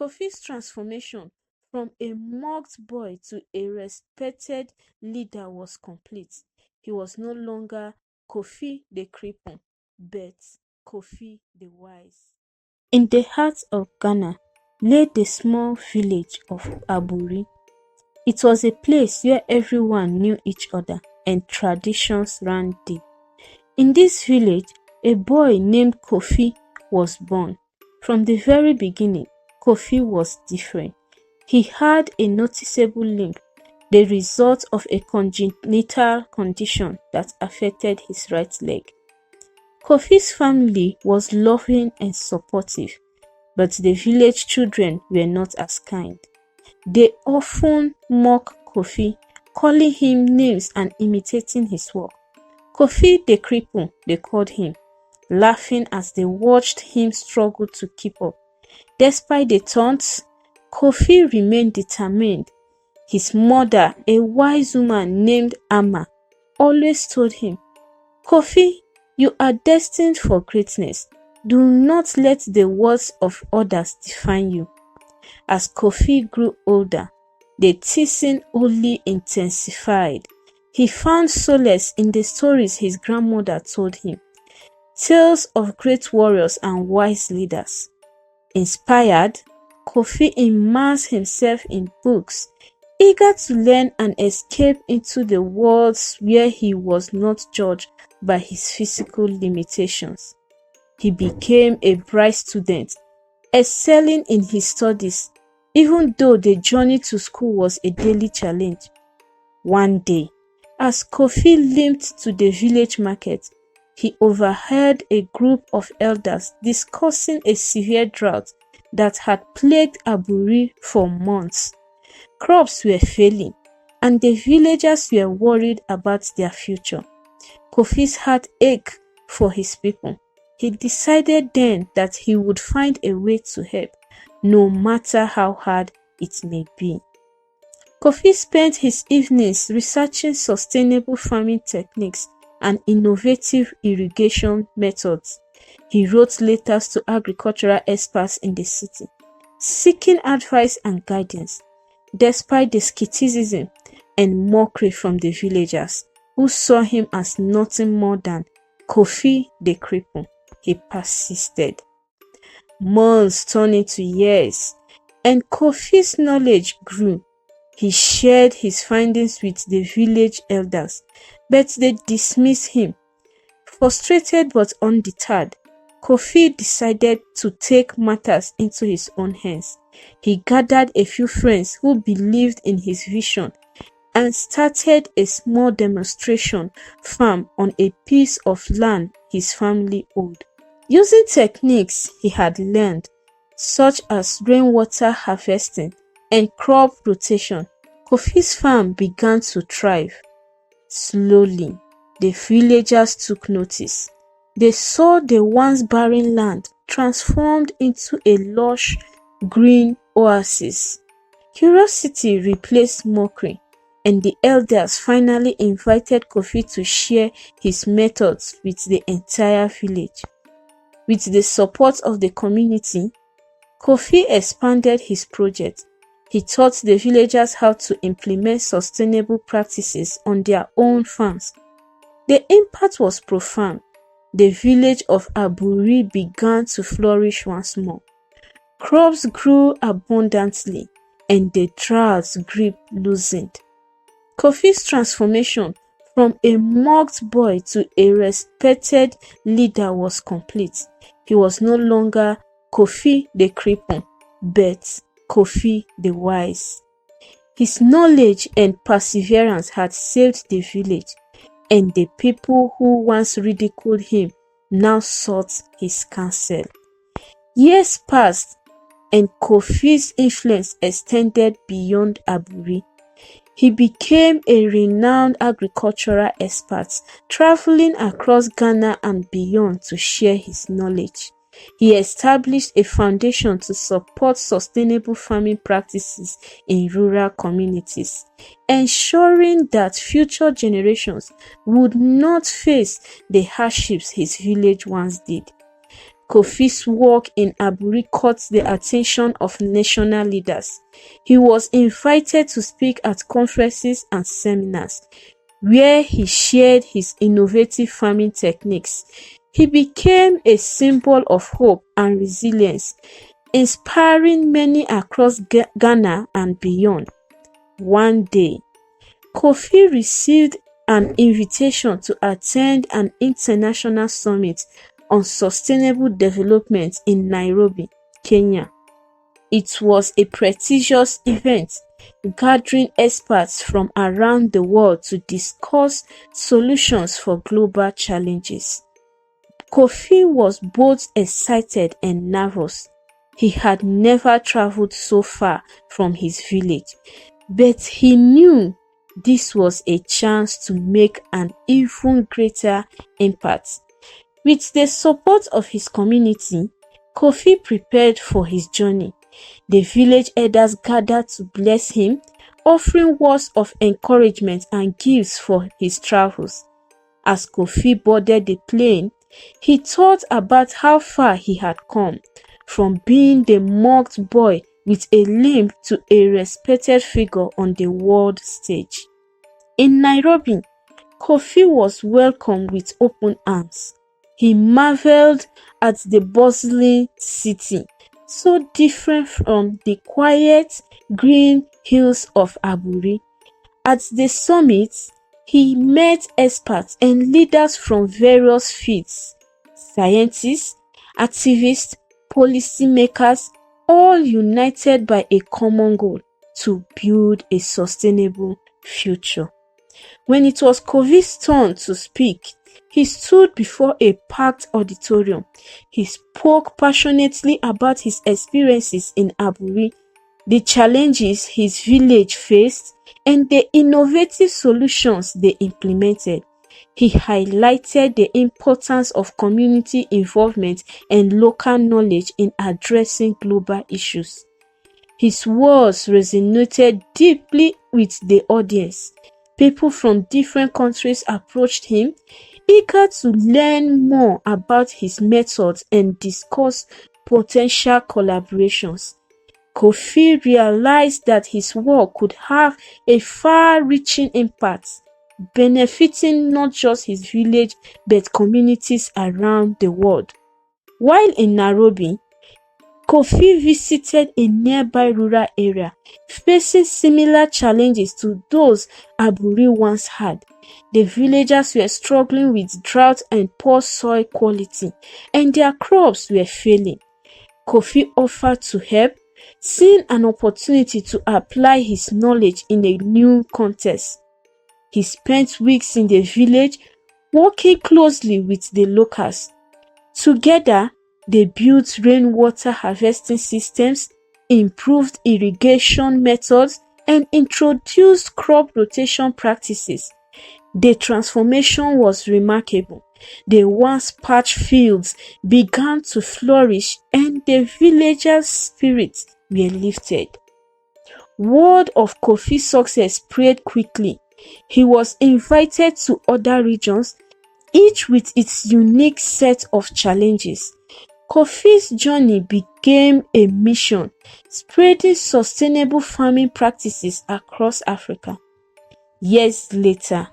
Kofi's transformation from a mocked boy to a respected leader was complete. He was no longer Kofi the Cripple, but Kofi the Wise. In the heart of Ghana lay the small village of Aburi. It was a place where everyone knew each other and traditions ran deep. In this village, a boy named Kofi was born. From the very beginning, Kofi was different. He had a noticeable limp, the result of a congenital condition that affected his right leg. Kofi's family was loving and supportive, but the village children were not as kind. They often mocked Kofi, calling him names and imitating his work. Kofi the Cripple, they called him, laughing as they watched him struggle to keep up. Despite the taunts, Kofi remained determined. His mother, a wise woman named Amma, always told him, "Kofi, you are destined for greatness. Do not let the words of others define you." As Kofi grew older, the teasing only intensified. He found solace in the stories his grandmother told him, tales of great warriors and wise leaders. Inspired, Kofi immersed himself in books, eager to learn and escape into the worlds where he was not judged by his physical limitations. He became a bright student, excelling in his studies, even though the journey to school was a daily challenge. One day, as Kofi limped to the village market, he overheard a group of elders discussing a severe drought that had plagued Aburi for months. Crops were failing, and the villagers were worried about their future. Kofi's heart ached for his people. He decided then that he would find a way to help, no matter how hard it may be. Kofi spent his evenings researching sustainable farming techniques and innovative irrigation methods. He wrote letters to agricultural experts in the city, seeking advice and guidance. Despite the skepticism and mockery from the villagers, who saw him as nothing more than Kofi the Cripple, he persisted. Months turned into years, and Kofi's knowledge grew. He shared his findings with the village elders, but they dismissed him. Frustrated but undeterred, Kofi decided to take matters into his own hands. He gathered a few friends who believed in his vision and started a small demonstration farm on a piece of land his family owned. Using techniques he had learned, such as rainwater harvesting and crop rotation, Kofi's farm began to thrive. Slowly, the villagers took notice. They saw the once barren land transformed into a lush green oasis. Curiosity replaced mockery, and the elders finally invited Kofi to share his methods with the entire village. With the support of the community, Kofi expanded his project. He taught the villagers how to implement sustainable practices on their own farms. The impact was profound. The village of Aburi began to flourish once more. Crops grew abundantly, and the drought grip loosened. Kofi's transformation from a mocked boy to a respected leader was complete. He was no longer Kofi the Cripple, but Kofi the Wise. His knowledge and perseverance had saved the village, and the people who once ridiculed him now sought his counsel. Years passed, and Kofi's influence extended beyond Aburi. He became a renowned agricultural expert, traveling across Ghana and beyond to share his knowledge. He established a foundation to support sustainable farming practices in rural communities, ensuring that future generations would not face the hardships his village once did. Kofi's work in Aburi caught the attention of national leaders. He was invited to speak at conferences and seminars, where he shared his innovative farming techniques. He became a symbol of hope and resilience, inspiring many across Ghana and beyond. One day, Kofi received an invitation to attend an international summit on sustainable development in Nairobi, Kenya. It was a prestigious event, gathering experts from around the world to discuss solutions for global challenges. Kofi was both excited and nervous. He had never traveled so far from his village, but he knew this was a chance to make an even greater impact. With the support of his community, Kofi prepared for his journey. The village elders gathered to bless him, offering words of encouragement and gifts for his travels. As Kofi boarded the plane, he thought about how far he had come, from being the mocked boy with a limp to a respected figure on the world stage. In Nairobi, Kofi was welcomed with open arms. He marveled at the bustling city, so different from the quiet green hills of Aburi. At the summit, he met experts and leaders from various fields: scientists, activists, policymakers, all united by a common goal: to build a sustainable future. When it was Kofi's turn to speak, he stood before a packed auditorium. He spoke passionately about his experiences in Aburi, the challenges his village faced, and the innovative solutions they implemented. He highlighted the importance of community involvement and local knowledge in addressing global issues. His words resonated deeply with the audience. People from different countries approached him, eager to learn more about his methods and discuss potential collaborations. Kofi realized that his work could have a far-reaching impact, benefiting not just his village but communities around the world. While in Nairobi, Kofi visited a nearby rural area, facing similar challenges to those Aburi once had. The villagers were struggling with drought and poor soil quality, and their crops were failing. Kofi offered to help, seeing an opportunity to apply his knowledge in a new context. He spent weeks in the village, working closely with the locals. Together, they built rainwater harvesting systems, improved irrigation methods, and introduced crop rotation practices. The transformation was remarkable. The once parched fields began to flourish and the villagers' spirits were lifted. Word of Kofi's success spread quickly. He was invited to other regions, each with its unique set of challenges. Kofi's journey became a mission, spreading sustainable farming practices across Africa. Years later,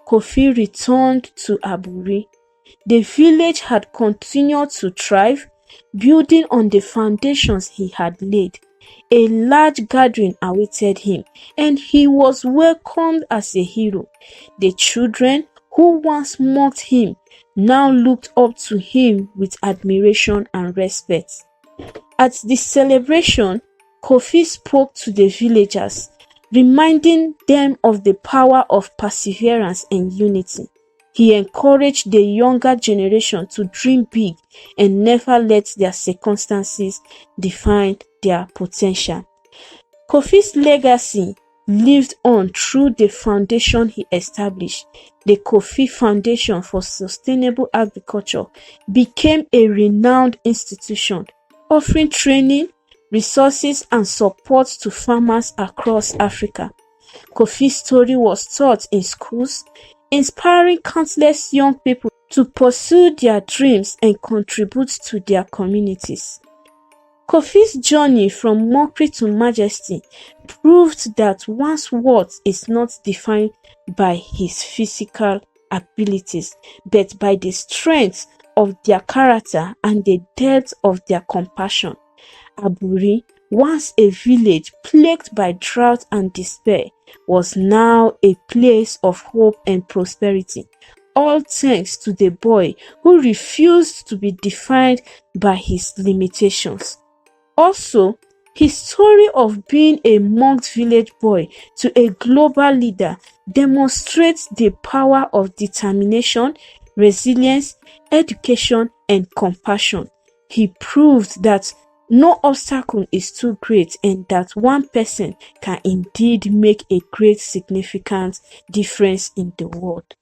Kofi returned to Aburi. The village had continued to thrive, building on the foundations he had laid. A large gathering awaited him, and he was welcomed as a hero. The children who once mocked him now looked up to him with admiration and respect. At the celebration, Kofi spoke to the villagers, reminding them of the power of perseverance and unity. He encouraged the younger generation to dream big and never let their circumstances define their potential. Kofi's legacy lived on through the foundation he established. The Kofi Foundation for Sustainable Agriculture became a renowned institution, offering training, resources, and support to farmers across Africa. Kofi's story was taught in schools, inspiring countless young people to pursue their dreams and contribute to their communities. Kofi's journey from Mockery to Majesty proved that one's worth is not defined by his physical abilities, but by the strength of their character and the depth of their compassion. Aburi, once a village plagued by drought and despair, was now a place of hope and prosperity, all thanks to the boy who refused to be defined by his limitations. Also, his story of being a mocked village boy to a global leader demonstrates the power of determination, resilience, education, and compassion. He proved that no obstacle is too great and that one person can indeed make a great significant difference in the world.